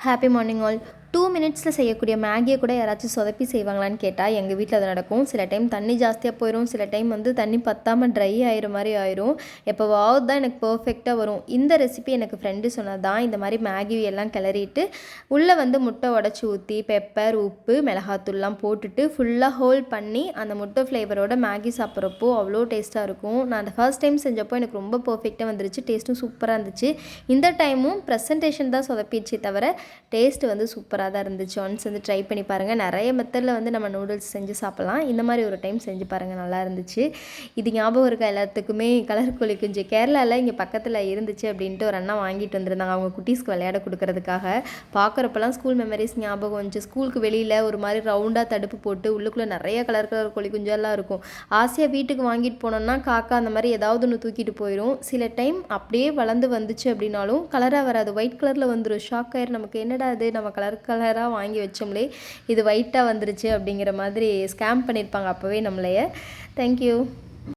Happy morning all. 2 மினிட்ஸில் செய்யக்கூடிய மேகியை கூட யாராச்சும் சொதப்பி செய்வாங்களான்னு கேட்டால் எங்கள் வீட்டில் அது நடக்கும். சில டைம் தண்ணி ஜாஸ்தியாக போயிடும், சில டைம் தண்ணி பத்தாமல் ட்ரை ஆகிற மாதிரி ஆயிரும். எப்போவாவது தான் எனக்கு பர்ஃபெக்டாக வரும். இந்த ரெசிபி எனக்கு ஃப்ரெண்டு சொன்னது தான். இந்த மாதிரி மேகி எல்லாம் கிளறிட்டு உள்ளே முட்டை உடச்சி ஊற்றி பெப்பர், உப்பு, மிளகாத்தூள்லாம் போட்டுட்டு ஃபுல்லாக ஹோல் பண்ணி அந்த முட்டை ஃப்ளேவரோட மேகி சாப்பிட்றப்போ அவ்வளோ டேஸ்ட்டாக இருக்கும். நான் அந்த ஃபர்ஸ்ட் டைம் செஞ்சப்போ எனக்கு ரொம்ப பர்ஃபெக்டாக வந்துருச்சு. டேஸ்ட்டும் சூப்பராக இருந்துச்சு. இந்த டைமும் ப்ரெசன்டேஷன் தான் சொதப்பிடுச்சு தவிர டேஸ்ட் சூப்பராக தான் இருந்துச்சு. ஒன்ஸ் ட்ரை பண்ணி பாருங்கள். நிறைய மெத்தடில் நம்ம நூடுல்ஸ் செஞ்சு சாப்பிட்லாம். இந்த மாதிரி ஒரு டைம் செஞ்சு பாருங்கள், நல்லா இருந்துச்சு. இது ஞாபகம் இருக்கா எல்லாத்துக்குமே? கலர் கோழி குஞ்சு கேரளாவில் இங்கே பக்கத்தில் இருந்துச்சு அப்படின்ட்டு ஒரு அண்ணா வாங்கிட்டு வந்திருந்தாங்க அவங்க குட்டீஸ்க்கு விளையாட கொடுக்கறதுக்காக. பார்க்குறப்பெல்லாம் ஸ்கூல் மெமரிஸ் ஞாபகம் வந்துச்சு. ஸ்கூலுக்கு வெளியில் ஒரு மாதிரி ரவுண்டாக தடுப்பு போட்டு உள்ளுக்குள்ளே நிறைய கலர் கோழி குஞ்செல்லாம் இருக்கும். ஆசையாக வீட்டுக்கு வாங்கிட்டு போனோம்னா காக்கா அந்த மாதிரி ஏதாவது ஒன்று தூக்கிட்டு போயிடும். சில டைம் அப்படியே வளர்ந்து வந்துச்சு அப்படின்னாலும் கலராக வராது, ஒயிட் கலரில் வந்துடும். ஷாக் ஆயிரும் நமக்கு, என்னடா இது நம்ம கலராக வாங்கி வச்சோம்லே இது ஒயிட்டாக வந்துருச்சு அப்படிங்கிற மாதிரி ஸ்கேம் பண்ணியிருப்பாங்க அப்போவே நம்மளைய. தேங்க்யூ.